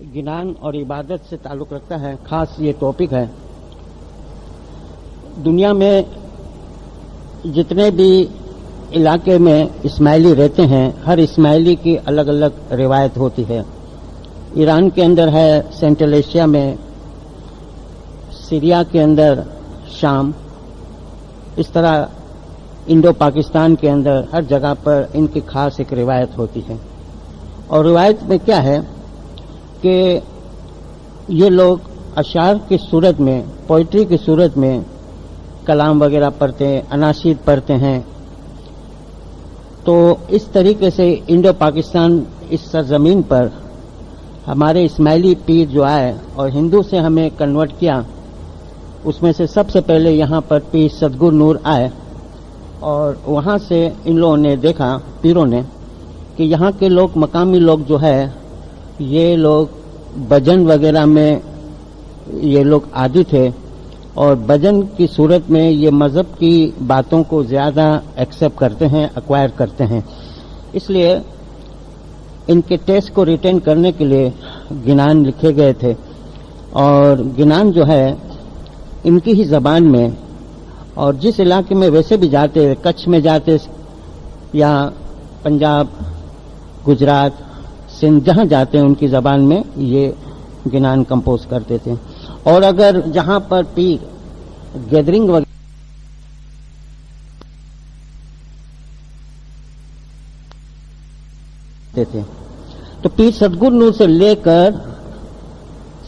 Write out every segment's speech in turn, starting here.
गिनान और इबादत से ताल्लुक़ रखता है। खास ये टॉपिक है। दुनिया में जितने भी इलाके में इस्माइली रहते हैं, हर इस्माइली की अलग अलग रिवायत होती है। ईरान के अंदर है, सेंट्रल एशिया में, सीरिया के अंदर शाम, इस तरह इंडो पाकिस्तान के अंदर हर जगह पर इनकी खास एक रिवायत होती है। और रिवायत में क्या है कि ये लोग अशार की सूरत में, पोइट्री की सूरत में कलाम वगैरह पढ़ते हैं, अनाशीद पढ़ते हैं। तो इस तरीके से इंडो पाकिस्तान इस सरजमीन पर हमारे इस्माइली पीर जो आए और हिंदू से हमें कन्वर्ट किया, उसमें से सबसे पहले यहाँ पर पीर सदगुरु नूर आए और वहाँ से इन लोगों ने देखा, पीरों ने, कि यहाँ के लोग, मकामी लोग जो है, ये लोग भजन वगैरह में ये लोग आदी थे और भजन की सूरत में ये मजहब की बातों को ज्यादा एक्सेप्ट करते हैं, एक्वायर करते हैं। इसलिए इनके टेस्ट को रिटेन करने के लिए गिनान लिखे गए थे। और गिनान जो है इनकी ही जबान में, और जिस इलाके में वैसे भी जाते, कच्छ में जाते या पंजाब, गुजरात, सिंध, जहां जाते हैं उनकी जबान में ये गिनान कंपोज करते थे। और अगर जहां पर पीर गैदरिंग वगैरह थे, तो पीर सदगुरु नूर से लेकर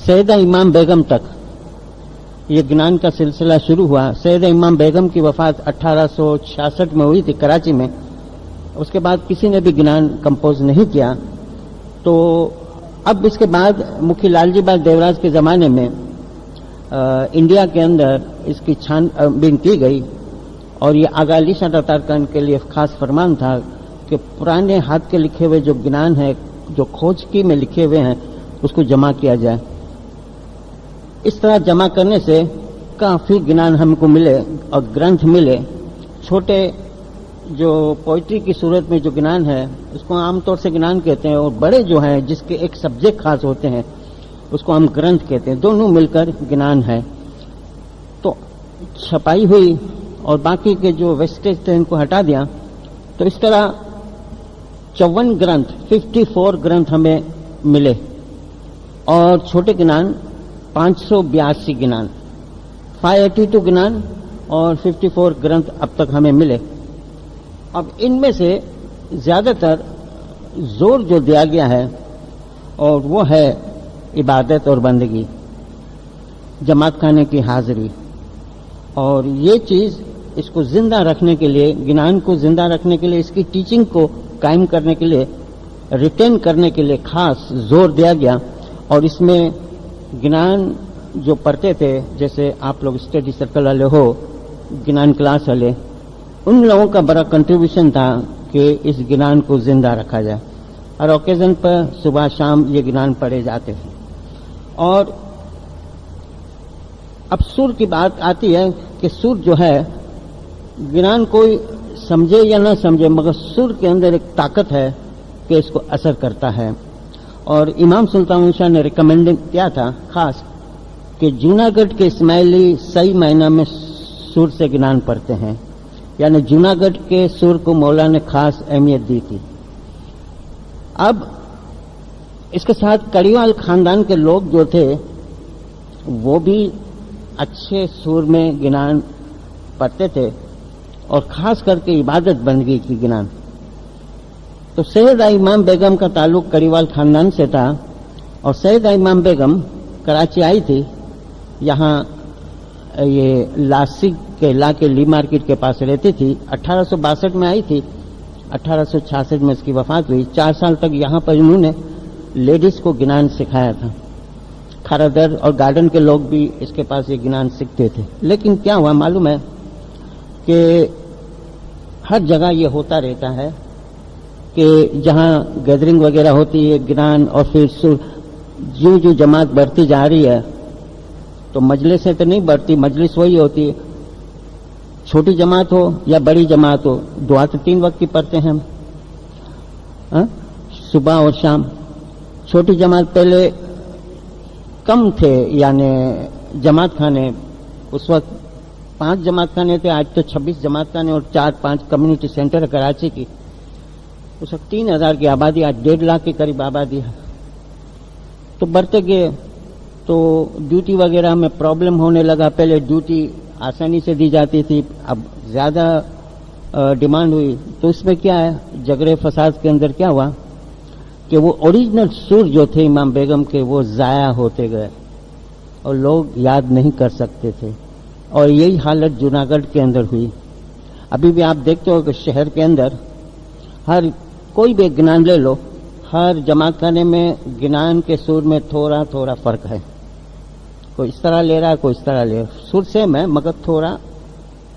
सैयदा इमाम बेगम तक ये गिनान का सिलसिला शुरू हुआ। सैयदा इमाम बेगम की वफात 1866 में हुई थी कराची में। उसके बाद किसी ने भी गिनान कंपोज नहीं किया। तो अब इसके बाद मुखी लालजी बाग देवराज के जमाने में इंडिया के अंदर इसकी छानबीन की गई और ये आगा अली शाह तारकन के लिए खास फरमान था कि पुराने हाथ के लिखे हुए जो गिनान है, जो खोज की में लिखे हुए हैं, उसको जमा किया जाए। इस तरह जमा करने से काफी गिनान हमको मिले और ग्रंथ मिले। छोटे जो पोइट्री की सूरत में जो गिनान है उसको आमतौर से गिनान कहते हैं, और बड़े जो हैं जिसके एक सब्जेक्ट खास होते हैं उसको हम ग्रंथ कहते हैं। दोनों मिलकर गिनान है। तो छपाई हुई और बाकी के जो वेस्टेज थे इनको हटा दिया। तो इस तरह 54 ग्रंथ, 54 ग्रंथ हमें मिले और छोटे गिनान 582 गिनान, 582 गिनान और 54 ग्रंथ अब तक हमें मिले। अब इनमें से ज्यादातर जोर जो दिया गया है और वो है इबादत और बंदगी, जमात खाने की हाजिरी। और ये चीज इसको जिंदा रखने के लिए, गिनान को जिंदा रखने के लिए, इसकी टीचिंग को कायम करने के लिए, रिटेन करने के लिए खास जोर दिया गया। और इसमें गिनान जो पढ़ते थे, जैसे आप लोग स्टडी सर्कल वाले हो, गिनान क्लास वाले, उन लोगों का बड़ा कंट्रीब्यूशन था कि इस गिनान को जिंदा रखा जाए। हर ओकेजन पर सुबह शाम ये गिनान पढ़े जाते थे। और अब सुर की बात आती है कि सुर जो है, गिनान कोई समझे या ना समझे, मगर सुर के अंदर एक ताकत है कि इसको असर करता है। और इमाम सुल्तान शाह ने रिकमेंड किया था खास कि जूनागढ़ के इस्माइली सही मायना में सुर से गिनान पढ़ते हैं, यानी जूनागढ़ के सुर को मौला ने खास अहमियत दी थी। अब इसके साथ कड़ीवाल खानदान के लोग जो थे वो भी अच्छे सुर में गिनान पढ़ते थे और खास करके इबादत बंदगी की गिनान। तो सैयदा इमाम बेगम का ताल्लुक कड़ीवाल खानदान से था और सैयदा इमाम बेगम कराची आई थी। यहाँ ये लासी के इलाके ली मार्केट के पास रहती थी। 1862 में आई थी, 1866 में इसकी वफात हुई। 4 साल तक यहाँ पर इन्होंने लेडीज को गिनान सिखाया था। खरादर और गार्डन के लोग भी इसके पास ये गिनान सीखते थे। लेकिन क्या हुआ मालूम है कि हर जगह ये होता रहता है कि जहाँ गैदरिंग वगैरह होती है गिनान, और फिर जो जो जमात बढ़ती जा रही है तो मजलिस से तो नहीं बढ़ती, मजलिस वही होती है। छोटी जमात हो या बड़ी जमात हो, दुआ तो 3 वक्त की पढ़ते हैं हम, सुबह और शाम। छोटी जमात पहले कम थे, यानी जमात खाने। उस वक्त 5 जमात खाने थे, आज तो 26 जमात खाने और 4-5 कम्युनिटी सेंटर है कराची की। उस वक्त 3000 की आबादी, आज 1.5 लाख के करीब आबादी है। तो बढ़ते गए तो ड्यूटी वगैरह में प्रॉब्लम होने लगा। पहले ड्यूटी आसानी से दी जाती थी, अब ज्यादा डिमांड हुई। तो इसमें क्या है, झगड़े फसाद के अंदर क्या हुआ कि वो ओरिजिनल सुर जो थे इमाम बेगम के वो जाया होते गए और लोग याद नहीं कर सकते थे। और यही हालत जूनागढ़ के अंदर हुई। अभी भी आप देखते हो कि शहर के अंदर हर कोई भी गिनान ले लो, हर जमात खाने में गिनान के सुर में थोड़ा थोड़ा फर्क है। कोई इस तरह ले रहा है, कोई इस तरह ले रहा है। सुर सेम है मगर थोड़ा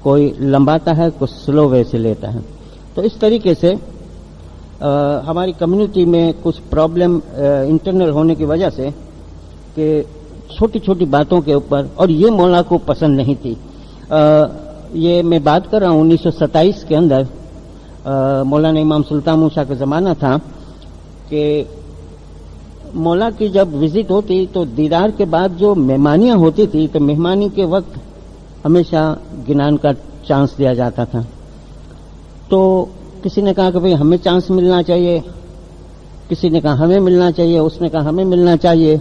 कोई लंबाता है, कोई स्लो वे से लेता है। तो इस तरीके से हमारी कम्युनिटी में कुछ प्रॉब्लम इंटरनल होने की वजह से कि छोटी छोटी बातों के ऊपर, और ये मौला को पसंद नहीं थी। ये मैं बात कर रहा हूँ 1927 के अंदर मौलाना इमाम सुल्तान मूसा का जमाना था कि मौला की जब विजिट होती तो दीदार के बाद जो मेहमानियां होती थी तो मेहमानी के वक्त हमेशा गिनान का चांस दिया जाता था। तो किसी ने कहा कि भाई हमें चांस मिलना चाहिए, किसी ने कहा हमें मिलना चाहिए, उसने कहा हमें मिलना चाहिए।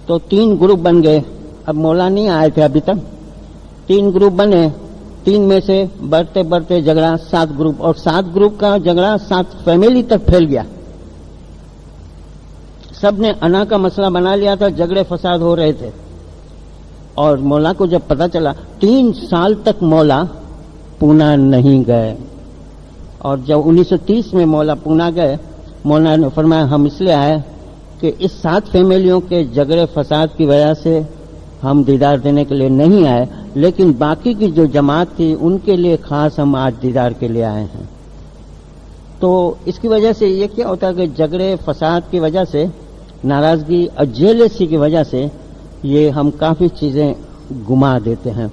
तो 3 ग्रुप बन गए। अब मौला नहीं आए थे अभी तक, 3 ग्रुप बने। 3 में से बढ़ते बढ़ते झगड़ा 7 ग्रुप, और 7 ग्रुप का झगड़ा 7 फैमिली तक फैल गया। सब ने अना का मसला बना लिया था, झगड़े फसाद हो रहे थे। और मौला को जब पता चला, 3 साल तक मौला पूना नहीं गए। और जब 1930 में मौला पूना गए, मौला ने फरमाया हम इसलिए आए कि इस 7 फैमिलियों के झगड़े फसाद की वजह से हम दीदार देने के लिए नहीं आए, लेकिन बाकी की जो जमात थी उनके लिए खास हम आज दीदार के लिए आए हैं। तो इसकी वजह से ये क्या होता है कि झगड़े फसाद की वजह से, नाराजगी और जेलसी की वजह से ये हम काफी चीजें गुमा देते हैं।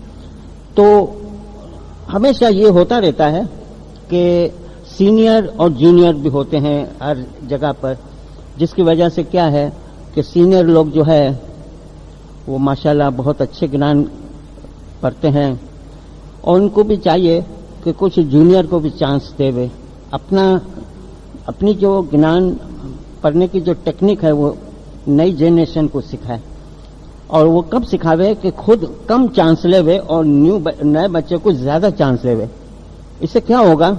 तो हमेशा ये होता रहता है कि सीनियर और जूनियर भी होते हैं हर जगह पर, जिसकी वजह से क्या है कि सीनियर लोग जो है वो माशाल्लाह बहुत अच्छे ज्ञान पढ़ते हैं, और उनको भी चाहिए कि कुछ जूनियर को भी चांस देवे। अपनी जो ज्ञान पढ़ने की जो टेक्निक है वो नई जनरेशन को सिखाए, और वो कब सिखावे कि खुद कम चांस लेवे और नए बच्चे को ज्यादा चांस लेवे। इससे क्या होगा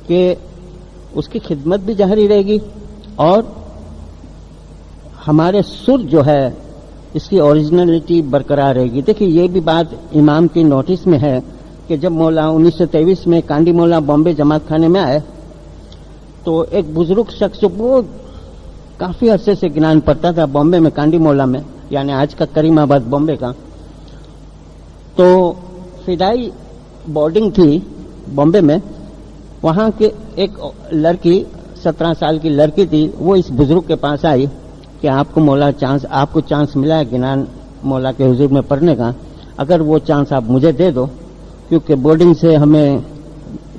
कि उसकी खिदमत भी जारी रहेगी और हमारे सुर जो है इसकी ओरिजिनलिटी बरकरार रहेगी। देखिए ये भी बात इमाम की नोटिस में है कि जब मौला 1923 में कांडी मौला बॉम्बे जमात खाने में आए तो एक बुजुर्ग शख्स जो वो काफी अरसे से ज्ञान पढ़ता था बॉम्बे में, कांडी मौला में, यानी आज का करीमाबाद बॉम्बे का। तो फिदाई बोर्डिंग थी बॉम्बे में, वहां के एक लड़की 17 साल की लड़की थी, वो इस बुजुर्ग के पास आई कि आपको चांस मिला है ज्ञान मौला के हुजूर में पढ़ने का, अगर वो चांस आप मुझे दे दो, क्योंकि बोर्डिंग से हमें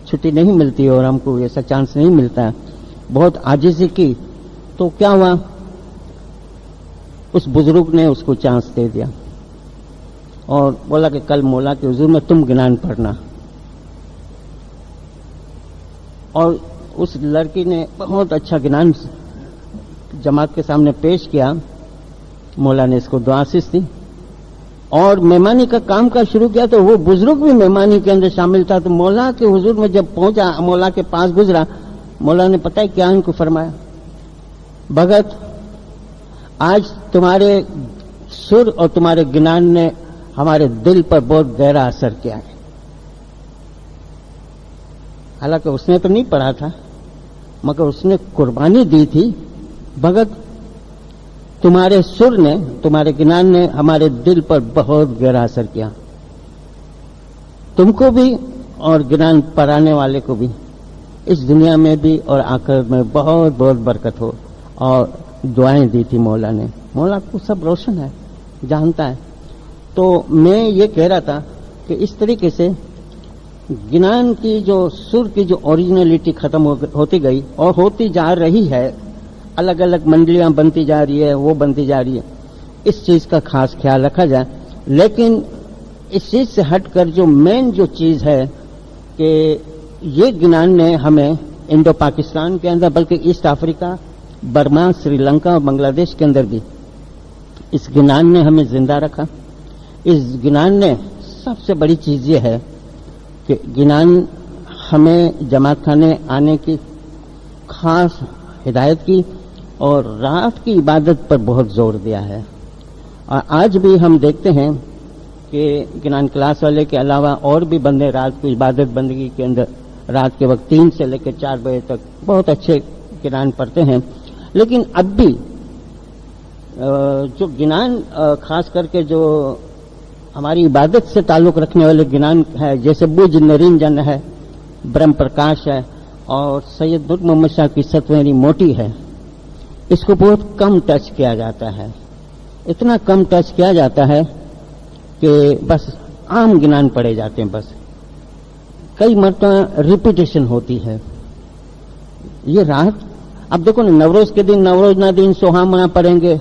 छुट्टी नहीं मिलती और हमको ऐसा चांस नहीं मिलता है। बहुत आजिज़ी की। तो क्या हुआ, उस बुजुर्ग ने उसको चांस दे दिया और बोला कि कल मौला के हुजूर में तुम ज्ञान पढ़ना। और उस लड़की ने बहुत अच्छा ज्ञान जमात के सामने पेश किया। मौला ने इसको दुआ आशीष दी और मेहमानी का काम का शुरू किया। तो वो बुजुर्ग भी मेहमानी के अंदर शामिल था। तो मौला के हुजूर में जब पहुंचा, मौला के पास गुजरा, मौला ने पता है क्या इनको फरमाया, भगत आज तुम्हारे सुर और तुम्हारे ज्ञान ने हमारे दिल पर बहुत गहरा असर किया है। हालांकि उसने तो नहीं पढ़ा था मगर उसने कुर्बानी दी थी। भगत तुम्हारे सुर ने, तुम्हारे ज्ञान ने हमारे दिल पर बहुत गहरा असर किया। तुमको भी और ज्ञान पढ़ाने वाले को भी इस दुनिया में भी और आखिरत में बहुत बहुत बरकत हो। और दुआएं दी थी मौला ने। मौला को सब रोशन है, जानता है। तो मैं ये कह रहा था कि इस तरीके से ज्ञान की जो सुर की जो ओरिजिनलिटी खत्म होती गई और होती जा रही है। अलग अलग मंडलियां बनती जा रही है, वो बनती जा रही है। इस चीज का खास ख्याल रखा जाए। लेकिन इस चीज से हटकर जो मेन जो चीज है कि ये ज्ञान ने हमें इंडो पाकिस्तान के अंदर, बल्कि ईस्ट अफ्रीका, बर्मा, श्रीलंका और बांग्लादेश के अंदर भी इस ज्ञान ने हमें जिंदा रखा। इस ज्ञान ने सबसे बड़ी चीज ये है कि ज्ञान हमें जमात खाने आने की खास हिदायत की और रात की इबादत पर बहुत जोर दिया है। और आज भी हम देखते हैं कि ज्ञान क्लास वाले के अलावा और भी बंदे रात को इबादत बंदगी के अंदर रात के वक्त 3 से लेकर 4 बजे तक बहुत अच्छे ज्ञान पढ़ते हैं। लेकिन अब भी जो ज्ञान खास करके जो हमारी इबादत से ताल्लुक रखने वाले ज्ञान है, जैसे बुज नरिंजन है, ब्रह्म प्रकाश है और सैयद नूर मोहम्मद शाह की सतवेरी मोटी है, इसको बहुत कम टच किया जाता है। इतना कम टच किया जाता है कि बस आम ज्ञान पढ़े जाते हैं। बस कई मरतबा रिपीटेशन होती है। ये रात अब देखो ना, नवरोज के दिन नवरोज ना दिन सोहामना पढ़ेंगे,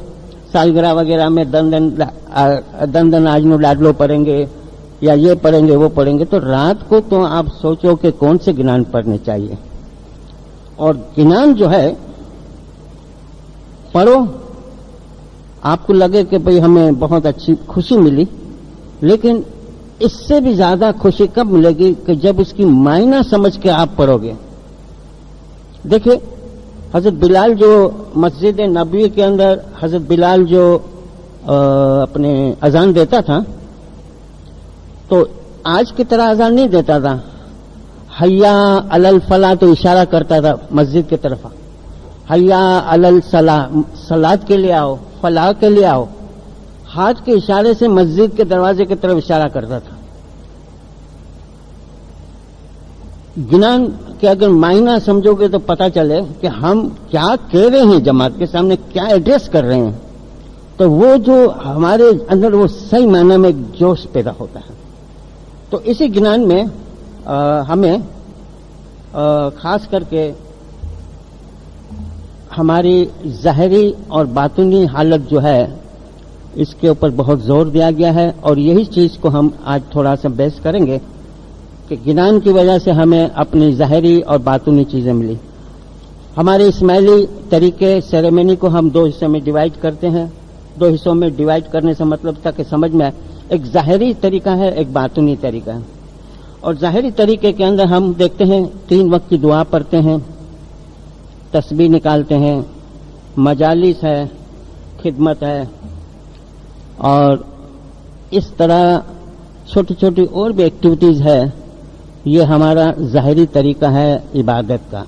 सालगिरह वगैरह में दन आज नो लाडलो पढ़ेंगे या ये पढ़ेंगे वो पढ़ेंगे, तो रात को तो आप सोचो कि कौन से ज्ञान पढ़ने चाहिए। और ज्ञान जो है पढ़ो, आपको लगे कि भाई हमें बहुत अच्छी खुशी मिली, लेकिन इससे भी ज्यादा खुशी कब मिलेगी कि जब उसकी मायना समझ के आप पढ़ोगे। देखिए, हजरत बिलाल जो मस्जिद नबवी के अंदर हजरत बिलाल जो अपने अजान देता था, तो आज की तरह अजान नहीं देता था। हय्या अलल फला तो इशारा करता था मस्जिद की तरफ, हय्या अलल सला, सलात के लिए आओ, फलाह के लिए आओ। हाथ के इशारे से मस्जिद के दरवाजे की तरफ इशारा करता था। ज्ञान के अगर मायना समझोगे तो पता चले कि हम क्या कह रहे हैं, जमात के सामने क्या एड्रेस कर रहे हैं, तो वो जो हमारे अंदर वो सही मायने में एक जोश पैदा होता है। तो इसी ज्ञान में हमें खास करके हमारी ज़ाहिरी और बातिनी हालत जो है इसके ऊपर बहुत जोर दिया गया है। और यही चीज को हम आज थोड़ा सा बहस करेंगे कि ज्ञान की वजह से हमें अपनी ज़ाहिरी और बातिनी चीजें मिली। हमारे इस्माइली तरीके सेरेमनी को हम 2 हिस्सों में डिवाइड करते हैं। 2 हिस्सों में डिवाइड करने से मतलब था कि समझ में आए, एक ज़ाहिरी तरीका है, एक बातिनी तरीका है। और ज़ाहिरी तरीके के अंदर हम देखते हैं 3 वक्त की दुआ पढ़ते हैं, तस्बीह निकालते हैं, मजालिस है, खिदमत है, और इस तरह छोटी छोटी और भी एक्टिविटीज है। ये हमारा ज़ाहिरी तरीका है इबादत का।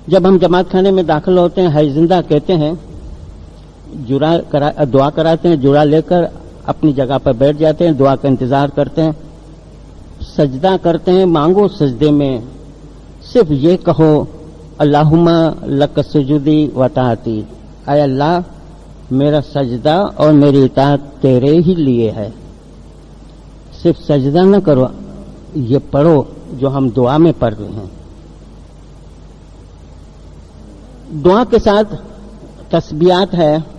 जब हम जमात खाने में दाखिल होते हैं, है जिंदा कहते हैं, दुआ कराते हैं, जुड़ा लेकर अपनी जगह पर बैठ जाते हैं, दुआ का इंतजार करते हैं, सजदा करते हैं, मांगो सजदे में सिर्फ ये कहो अल्लाहुम्मा लक सुजूदी व ताअती, आय अल्लाह मेरा सजदा और मेरी इताअत तेरे ही लिए है। सिर्फ सजदा न करो, ये पढ़ो जो हम दुआ में पढ़ रहे हैं। दुआ के साथ तस्बीहात है।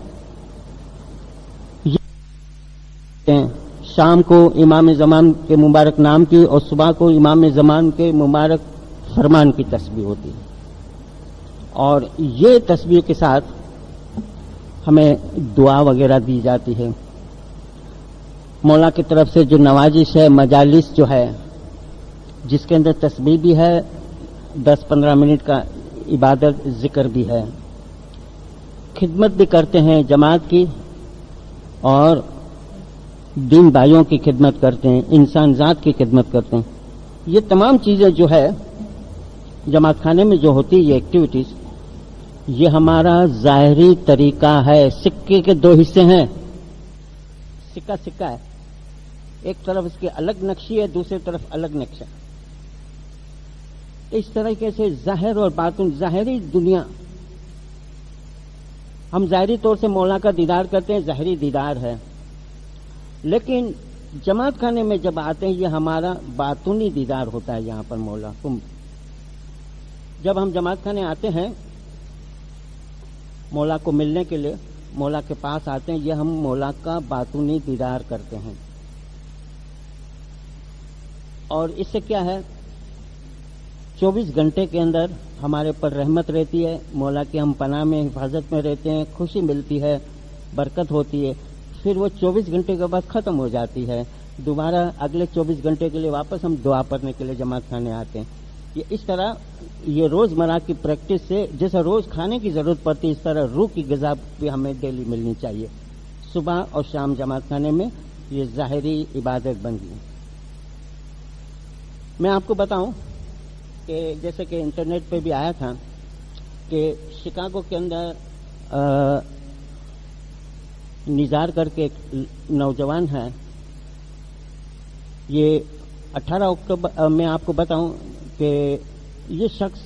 शाम को इमाम ज़मान के मुबारक नाम की और सुबह को इमाम ज़मान के मुबारक फरमान की तस्बीह होती है। और ये तस्बीह के साथ हमें दुआ वगैरह दी जाती है। मौला की तरफ से जो नवाजिश है, मजालिस जो है, जिसके अंदर तस्बीह भी है, 10-15 मिनट का इबादत जिक्र भी है, खिदमत भी करते हैं जमात की, और दीन भाइयों की खिदमत करते हैं, इंसान जात की खिदमत करते हैं। ये तमाम चीजें जो है जमात खाने में जो होती है, ये एक्टिविटीज, ये हमारा ज़ाहिरी तरीका है। सिक्के के 2 हिस्से हैं, सिक्का सिक्का है, एक तरफ इसकी अलग नक्शी है, दूसरी तरफ अलग नक्शा। इस तरीके से ज़ाहिर और बातिन, ज़ाहिरी दुनिया, हम ज़ाहिरी तौर से मौला का दीदार करते हैं, ज़ाहिरी दीदार है। लेकिन जमात खाने में जब आते हैं, ये हमारा बातूनी दीदार होता है। यहां पर मौला को जब हम जमात खाने आते हैं मौला को मिलने के लिए, مولا کے پاس آتے ہیں، یہ ہم مولا کا باطنی دیدار کرتے ہیں. اور اس سے کیا ہے، 24 گھنٹے کے اندر ہمارے پر رحمت رہتی ہے، مولا کی ہم پناہ میں حفاظت میں رہتے ہیں، خوشی ملتی ہے، برکت ہوتی ہے. پھر وہ 24 گھنٹے کے بعد ختم ہو جاتی ہے، دوبارہ اگلے 24 گھنٹے کے لیے واپس ہم دعا پڑھنے کے لیے جماعت خانے آتے ہیں. یہ اس طرح یہ روزمرہ کی پریکٹس سے جیسا روز کھانے کی ضرورت پڑتی ہے، اس طرح روح کی غذا بھی ہمیں ڈیلی ملنی چاہیے. صبح اور شام جماعت خانے میں یہ ظاہری عبادت بن گئی. میں آپ کو بتاؤں کہ جیسے کہ انٹرنیٹ پہ بھی آیا تھا کہ شکاگو کے اندر نزار کر کے ایک نوجوان ہے. یہ 18 اکتوبر میں آپ کو بتاؤں کہ یہ شخص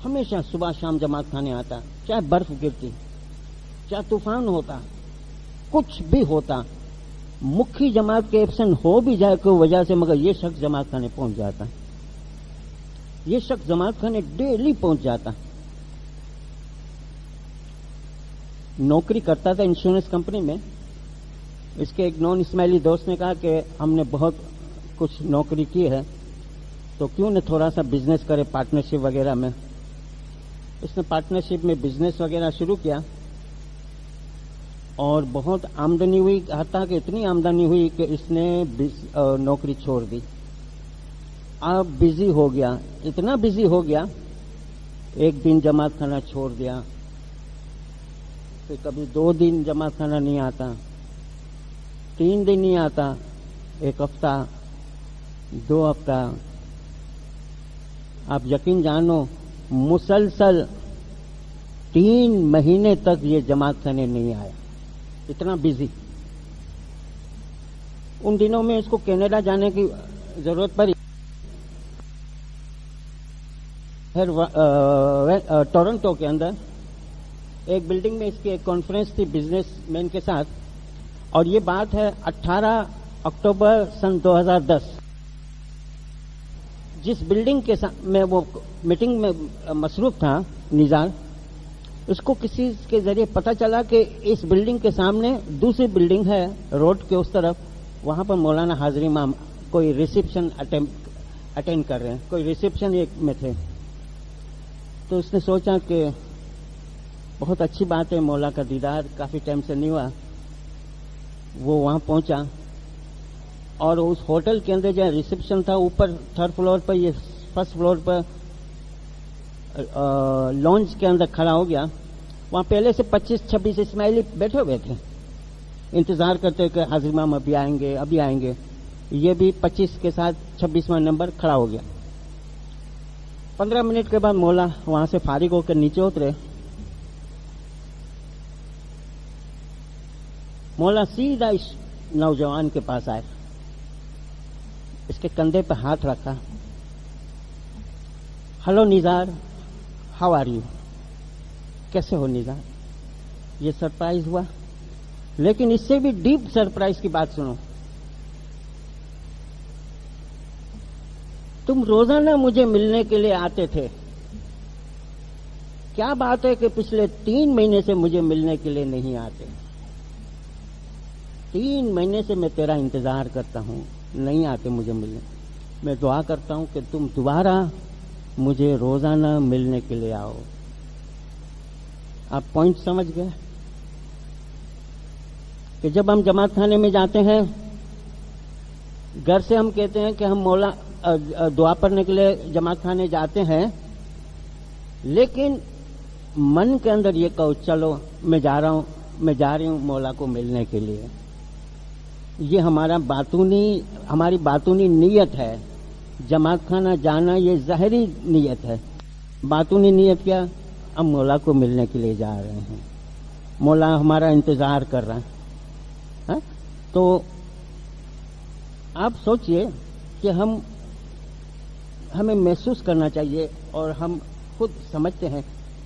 ہمیشہ صبح شام جماعت خانے آتا، چاہے برف گرتی، چاہے طوفان ہوتا، کچھ بھی ہوتا، مکھی جماعت کے ایبسنٹ ہو بھی جائے کوئی وجہ سے، مگر یہ شخص جماعت خانے پہنچ جاتا. یہ شخص جماعت خانے ڈیلی پہنچ جاتا. نوکری کرتا تھا انشورنس کمپنی میں. اس کے ایک نان اسماعیلی دوست نے کہا کہ ہم نے بہت کچھ نوکری کی ہے تو کیوں نہ تھوڑا سا بزنس کرے پارٹنرشپ وغیرہ میں. اس نے پارٹنرشپ میں بزنس وغیرہ شروع کیا اور بہت آمدنی ہوئی، حتیٰ کہ اتنی آمدنی ہوئی کہ اس نے نوکری چھوڑ دی. اب بزی ہو گیا، اتنا بزی ہو گیا، ایک دن جماعت خانہ چھوڑ دیا، پھر کبھی 2 دن جماعت خانہ نہیں آتا، 3 دن نہیں آتا، 1 ہفتہ، 2 ہفتہ. آپ یقین جانو مسلسل 3 مہینے تک یہ جماعت خانے نہیں آیا، اتنا بزی. ان دنوں میں اس کو کینیڈا جانے کی ضرورت پڑی. پھر ٹورنٹو کے اندر ایک بلڈنگ میں اس کی ایک کانفرنس تھی بزنس مین کے ساتھ، اور یہ بات ہے 18 اکتوبر سن 2010. جس بلڈنگ کے میں وہ میٹنگ میں مصروف تھا نزار، اس کو کسی کے ذریعے پتہ چلا کہ اس بلڈنگ کے سامنے دوسری بلڈنگ ہے روڈ کے اس طرف، وہاں پر مولانا حاضری امام کوئی ریسیپشن اٹینڈ کر رہے ہیں، کوئی ریسیپشن ایک میں تھے. تو اس نے سوچا کہ بہت اچھی بات ہے، مولا کا دیدار کافی ٹائم سے نہیں ہوا. وہ وہاں پہنچا اور اس ہوٹل کے اندر جو ریسیپشن تھا اوپر 3rd فلور پر، یہ 1st فلور پر لانچ کے اندر کھڑا ہو گیا. وہاں پہلے سے 25-26 اسماعیلی بیٹھے ہوئے تھے، انتظار کرتے کہ حاضر امام ابھی آئیں گے ابھی آئیں گے. یہ بھی 25 کے ساتھ 26واں نمبر کھڑا ہو گیا. 15 منٹ کے بعد مولا وہاں سے فارغ ہو کر نیچے اترے. مولا سیدھا اس نوجوان کے پاس آئے، اس کے کندھے پہ ہاتھ رکھا. Hello Nizar, how are you? کیسے ہو نزار؟ یہ سرپرائز ہوا. لیکن اس سے بھی ڈیپ سرپرائز کی بات سنو. تم روزانہ مجھے ملنے کے لیے آتے تھے، کیا بات ہے کہ پچھلے 3 مہینے سے مجھے ملنے کے لیے نہیں آتے؟ 3 مہینے سے میں تیرا انتظار کرتا ہوں، نہیں آتے مجھے ملنے. میں دعا کرتا ہوں کہ تم دوبارہ مجھے روزانہ ملنے کے لیے آؤ. آپ پوائنٹ سمجھ گئے کہ جب ہم جماعت خانے میں جاتے ہیں، گھر سے ہم کہتے ہیں کہ ہم مولا دعا پڑھنے کے لیے جماعت خانے جاتے ہیں، لیکن من کے اندر یہ کہو چلو میں جا رہی ہوں مولا کو ملنے کے لیے. یہ ہماری باطنی نیت ہے. جماعت خانہ جانا یہ ظاہری نیت ہے. باطنی نیت کیا؟ ہم مولا کو ملنے کے لیے جا رہے ہیں، مولا ہمارا انتظار کر رہا ہے. تو آپ سوچئے کہ ہمیں محسوس کرنا چاہیے، اور ہم خود سمجھتے ہیں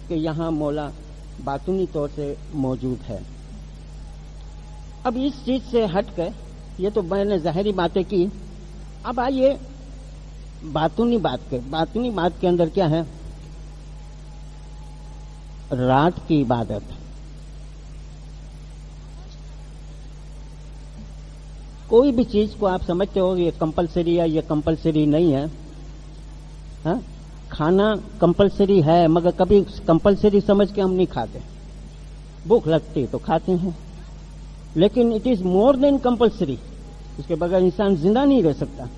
کہ یہاں مولا باطنی طور سے موجود ہے. اب اس چیز سے ہٹ کر، یہ تو میں نے ظاہری باتیں کی، اب آئیے باطنی بات کے اندر کیا ہے؟ رات کی عبادت. कोई भी चीज को आप समझते हो ये कंपलसरी है, ये कंपलसरी नहीं है। हाँ? खाना कंपलसरी है, मगर कभी कंपलसरी समझ के हम नहीं खाते। भूख लगती तो खाते हैं, लेकिन it is more than compulsory. इसके बगैर इंसान जिंदा नहीं रह सकता।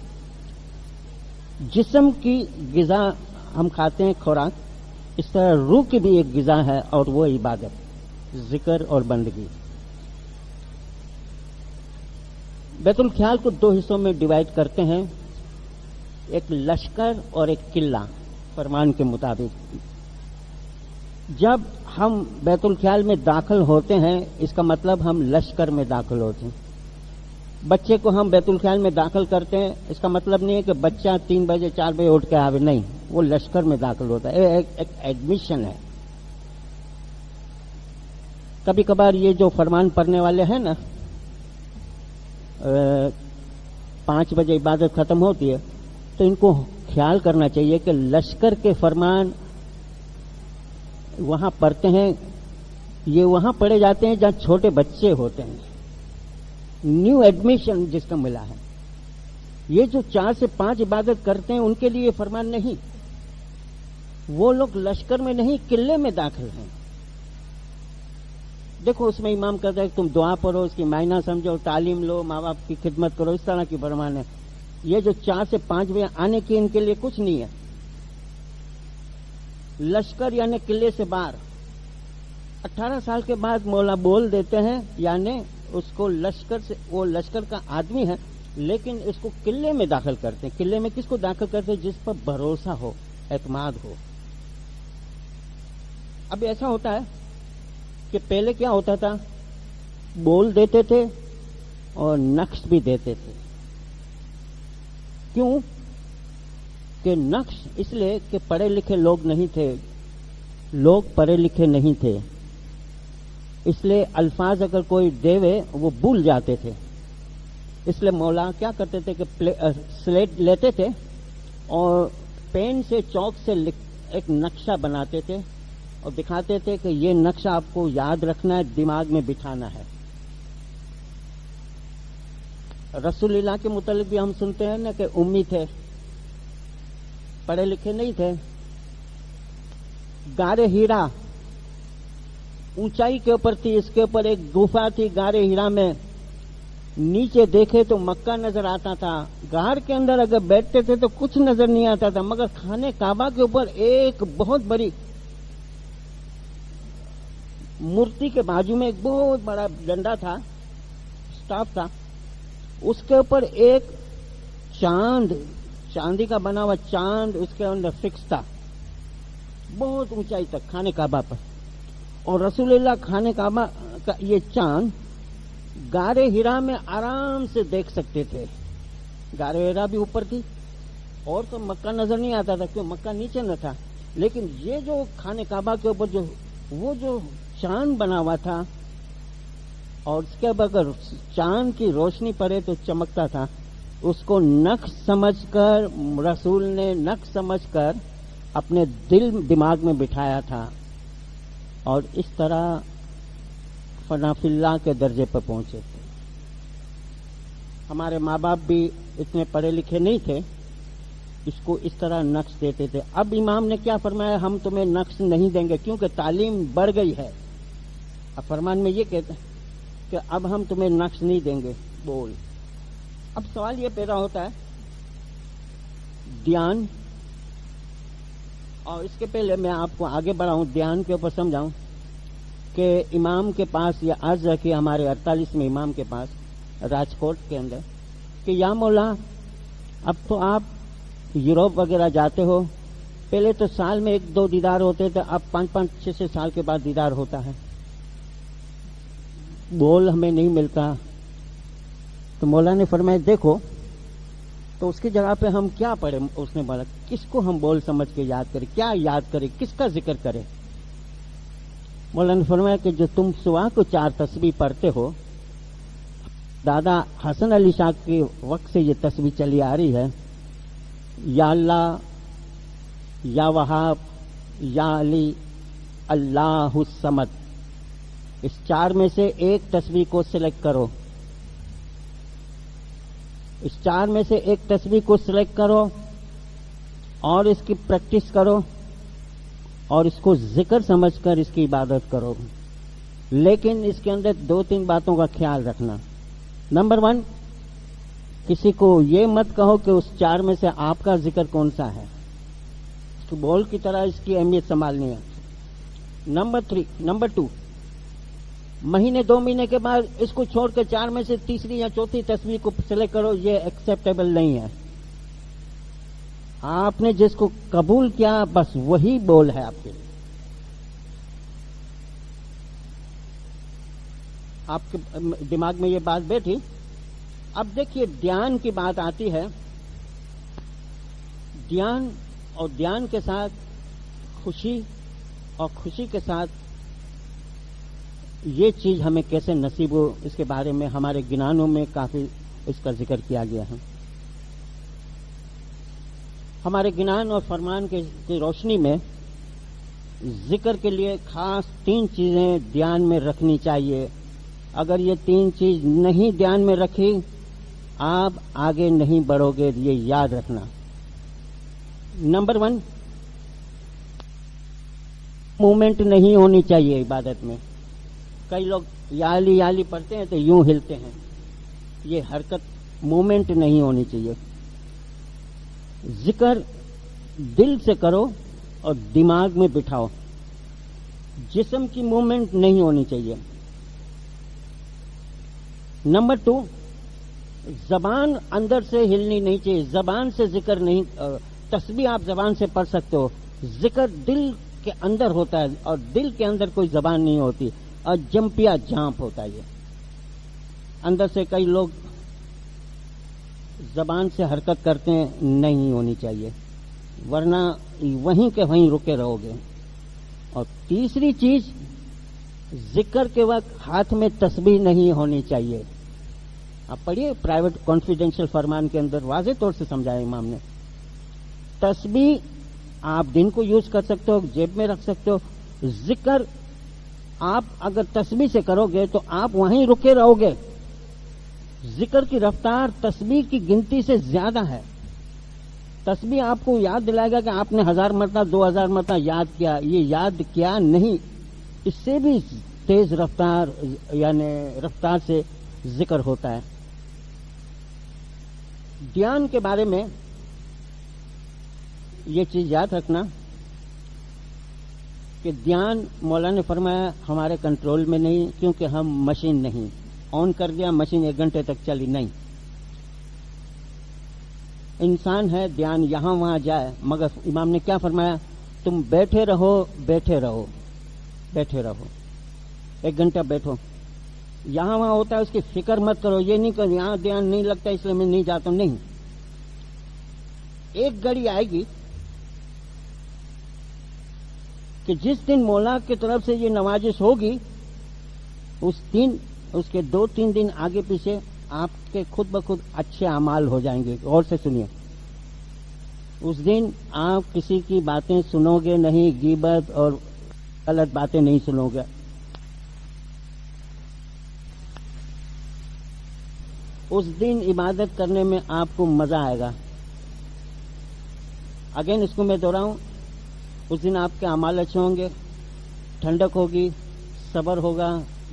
जिस्म की गिजा हम खाते हैं, खुराक, इस तरह रूह की भी एक गिजा है, और वो इबादत, जिक्र और बंदगी। बैतुल ख्याल को दो हिस्सों में डिवाइड करते हैं, एक लश्कर और एक किला, फरमान के मुताबिक। जब हम बैतुल ख्याल में दाखिल होते हैं, इसका मतलब हम लश्कर में दाखिल होते हैं। बच्चे को हम बैतुल ख्याल में दाखिल करते हैं, इसका मतलब नहीं है कि बच्चा 3 बजे 4 बजे उठ के आवे, नहीं, वो लश्कर में दाखिल होता है, एक एडमिशन है। कभी कभार ये जो फरमान पढ़ने वाले हैं ना, 5 बजे इबादत खत्म होती है, तो इनको ख्याल करना चाहिए कि लश्कर के फरमान वहां पढ़ते हैं, ये वहां पढ़े जाते हैं जहां छोटे बच्चे होते हैं। न्यू एडमिशन जिसका मिला है, ये जो 4 से 5 इबादत करते हैं उनके लिए फरमान नहीं। वो लोग लश्कर में नहीं, किले में दाखिल हैं। देखो उसमें इमाम कहता है कि तुम दुआ पढ़ो, उसकी मायना समझो, तालीम लो, माँ बाप की खिदमत करो, इस तरह की फरमान है। ये जो 4 से 5 बजे आने की, इनके लिए कुछ नहीं है। लश्कर यानी किले से बाहर 18 साल के बाद मौला बोल देते हैं, यानी उसको लश्कर से, वो लश्कर का आदमी है, लेकिन इसको किले में दाखिल करते हैं। किले में किसको दाखिल करते हैं? जिस पर भरोसा हो, एतमाद हो। अब ऐसा होता है कि पहले क्या होता था, बोल देते थे और नक्श भी देते थे। क्यों कि नक्श इसलिए कि पढ़े लिखे लोग नहीं थे, लोग पढ़े लिखे नहीं थे, इसलिए अल्फाज अगर कोई देवे वो भूल जाते थे। इसलिए मौला क्या करते थे कि स्लेट लेते थे और पेन से, चौक से एक नक्शा बनाते थे और दिखाते थे कि ये नक्शा आपको याद रखना है, दिमाग में बिठाना है। रसूलुल्लाह के मुतालिक भी हम सुनते हैं ना कि उम्मी थे, पढ़े लिखे नहीं थे। गारे हीरा ऊंचाई के ऊपर थी, इसके ऊपर एक गुफा थी गारे हीरा में, नीचे देखे तो मक्का नजर आता था। गार के अंदर अगर बैठते थे तो कुछ नजर नहीं आता था, मगर खाने काबा के ऊपर एक बहुत बड़ी मूर्ति के बाजू में एक बहुत बड़ा डंडा था, स्टाफ था, उसके ऊपर एक चांद, चांदी का बना हुआ चांद उसके अंदर फिक्स था, बहुत ऊंचाई तक खाने काबा पर। और रसूलुल्लाह खाने काबा का ये चांद गारे हीरा में आराम से देख सकते थे। गारे हीरा भी ऊपर थी और तो मक्का नजर नहीं आता था, क्यों, मक्का नीचे न था। लेकिन ये जो खाने काबा के ऊपर जो वो जो चांद बना हुआ था, और उसके अब अगर चांद की रोशनी पड़े तो चमकता था, उसको नक्श समझकर रसूल ने नक्श समझकर अपने दिल दिमाग में बिठाया था, और इस तरह फनाफिल्लाह के दर्जे पर पहुंचे थे। हमारे माँ बाप भी इतने पढ़े लिखे नहीं थे, इसको इस तरह नक्श देते थे। अब इमाम ने क्या फरमाया, हम तुम्हें नक्श नहीं देंगे क्योंकि तालीम बढ़ गई है। अब फरमान में ये कहते हैं कि अब हम तुम्हें नक्श नहीं देंगे, बोल। अब सवाल ये पैदा होता है ध्यान, और इसके पहले मैं आपको आगे बढ़ाऊं, ध्यान के ऊपर समझाऊं कि इमाम के पास ये अर्ज है कि हमारे 48वें इमाम के पास राजकोट के अंदर कि या मौला, अब तो आप यूरोप वगैरह जाते हो, पहले तो साल में 1-2 दीदार होते थे, अब 5-5, 6-6 साल के बाद दीदार होता है, बोल हमें नहीं मिलता। तो मौला ने फरमाया देखो, तो उसकी जगह पे हम क्या पढ़े? उसने बोला किसको हम बोल समझ के याद करें, क्या याद करें, किसका जिक्र करें? मौला ने फरमाया कि जो तुम सुबह को 4 तस्बीह पढ़ते हो, दादा हसन अली शाह के वक्त से ये तस्बीह चली आ रही है, या अल्लाह, या वहाब, या अली, अल्लाहु समद, इस 4 में से एक तस्बीह को सिलेक्ट करो। اس 4 میں سے ایک تسبیح کو سلیکٹ کرو اور اس کی پریکٹس کرو اور اس کو ذکر سمجھ کر اس کی عبادت کرو. لیکن اس کے اندر 2-3 باتوں کا خیال رکھنا. نمبر 1، کسی کو یہ مت کہو کہ اس 4 میں سے آپ کا ذکر کون سا ہے. اس کی بول کی طرح اس کی اہمیت سنبھالنی ہے. نمبر 2، مہینے 2 مہینے کے بعد اس کو چھوڑ کے 4 میں سے تیسری یا چوتھی تسبیح کو سلیکٹ کرو. یہ ایکسیپٹیبل نہیں ہے. آپ نے جس کو قبول کیا بس وہی بول ہے آپ کے لیے. آپ کے دماغ میں یہ بات بیٹھی. اب دیکھیے دھیان کی بات آتی ہے. دھیان اور دھیان کے ساتھ خوشی اور خوشی کے ساتھ یہ چیز ہمیں کیسے نصیب ہو، اس کے بارے میں ہمارے گنانوں میں کافی اس کا ذکر کیا گیا ہے. ہمارے گنان اور فرمان کی روشنی میں ذکر کے لیے خاص 3 چیزیں دھیان میں رکھنی چاہیے. اگر یہ 3 چیز نہیں دھیان میں رکھی آپ آگے نہیں بڑھو گے، یہ یاد رکھنا. نمبر 1، موومنٹ نہیں ہونی چاہیے عبادت میں. کئی لوگ یالی یالی پڑھتے ہیں تو یوں ہلتے ہیں. یہ حرکت موومنٹ نہیں ہونی چاہیے. ذکر دل سے کرو اور دماغ میں بٹھاؤ. جسم کی موومنٹ نہیں ہونی چاہیے. نمبر 2، زبان اندر سے ہلنی نہیں چاہیے. زبان سے ذکر نہیں، تسبیح آپ زبان سے پڑھ سکتے ہو، ذکر دل کے اندر ہوتا ہے اور دل کے اندر کوئی زبان نہیں ہوتی اور جمپیا جھانپ ہوتا ہے. یہ اندر سے کئی لوگ زبان سے حرکت کرتے ہیں، نہیں ہونی چاہیے ورنہ وہیں کے وہیں رکے رہو گے. اور تیسری چیز، ذکر کے وقت ہاتھ میں تسبیح نہیں ہونی چاہیے. آپ پڑھیے پرائیویٹ کانفیڈینشیل فرمان کے اندر واضح طور سے سمجھایا امام نے. تسبیح آپ دن کو یوز کر سکتے ہو، جیب میں رکھ سکتے ہو. ذکر آپ اگر تسبیح سے کرو گے تو آپ وہیں رکے رہو گے. ذکر کی رفتار تسبیح کی گنتی سے زیادہ ہے. تسبیح آپ کو یاد دلائے گا کہ آپ نے 1000 مرتبہ 2000 مرتبہ یاد کیا. یہ یاد کیا نہیں، اس سے بھی تیز رفتار یعنی رفتار سے ذکر ہوتا ہے. دھیان کے بارے میں یہ چیز یاد رکھنا کہ دھیان مولانا نے فرمایا ہمارے کنٹرول میں نہیں، کیونکہ ہم مشین نہیں. آن کر دیا مشین 1 گھنٹے تک چلی نہیں. انسان ہے دھیان یہاں وہاں جائے، مگر امام نے کیا فرمایا؟ تم بیٹھے رہو بیٹھے رہو بیٹھے رہو. 1 گھنٹہ بیٹھو. یہاں وہاں ہوتا ہے اس کی فکر مت کرو. یہ نہیں کہ یہاں دھیان نہیں لگتا اس لیے میں نہیں جاتا ہوں. نہیں، ایک گھڑی آئے گی کہ جس دن مولا کی طرف سے یہ نوازش ہوگی اس کے 2-3 دن آگے پیچھے آپ کے خود بخود اچھے اعمال ہو جائیں گے. غور سے سنیے. اس دن آپ کسی کی باتیں سنو گے نہیں، غیبت اور غلط باتیں نہیں سنو گے. اس دن عبادت کرنے میں آپ کو مزہ آئے گا. اگین اس کو میں دوہراؤں، اس دن آپ کے اعمال اچھے ہوں گے، ٹھنڈک ہوگی، صبر ہوگا،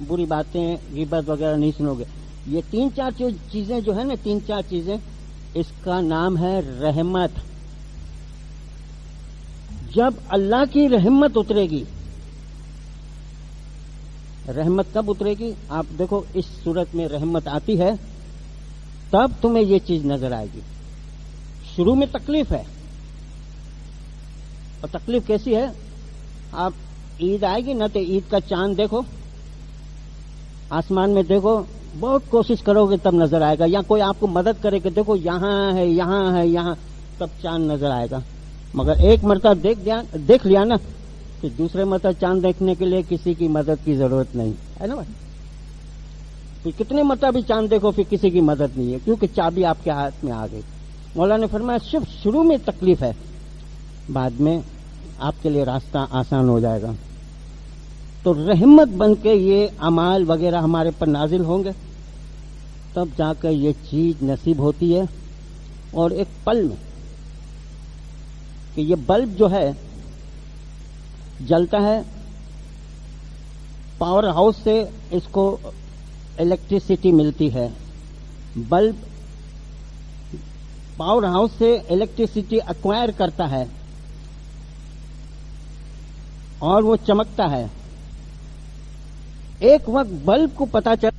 بری باتیں غیبت وغیرہ نہیں سنو گے. یہ 3-4 چیزیں جو ہے نا، 3-4 چیزیں، اس کا نام ہے رحمت. جب اللہ کی رحمت اترے گی، رحمت کب اترے گی؟ آپ دیکھو اس صورت میں رحمت آتی ہے تب تمہیں یہ چیز نظر آئے گی. شروع میں تکلیف ہے، اور تکلیف کیسی ہے؟ آپ عید آئے گی نا تو عید کا چاند دیکھو، آسمان میں دیکھو، بہت کوشش کرو گے تب نظر آئے گا. یا کوئی آپ کو مدد کرے کہ دیکھو یہاں ہے یہاں ہے یہاں، تب چاند نظر آئے گا. مگر ایک مرتبہ دیکھ لیا نا، کہ دوسرے مرتبہ چاند دیکھنے کے لیے کسی کی مدد کی ضرورت نہیں ہے نا بھائی. پھر کتنے مرتبہ بھی چاند دیکھو پھر کسی کی مدد نہیں ہے، کیونکہ چابی آپ کے ہاتھ میں آ گئی. مولانا نے فرمایا صرف شروع میں تکلیف ہے، بعد میں آپ کے لیے راستہ آسان ہو جائے گا. تو رحمت بن کے یہ اعمال وغیرہ ہمارے پر نازل ہوں گے. تب جا کر یہ چیز نصیب ہوتی ہے. اور ایک پل میں کہ یہ بلب جو ہے جلتا ہے، پاور ہاؤس سے اس کو الیکٹریسٹی ملتی ہے. بلب پاور ہاؤس سے الیکٹریسٹی ایکوائر کرتا ہے اور وہ چمکتا ہے. ایک وقت بلب کو پتہ چل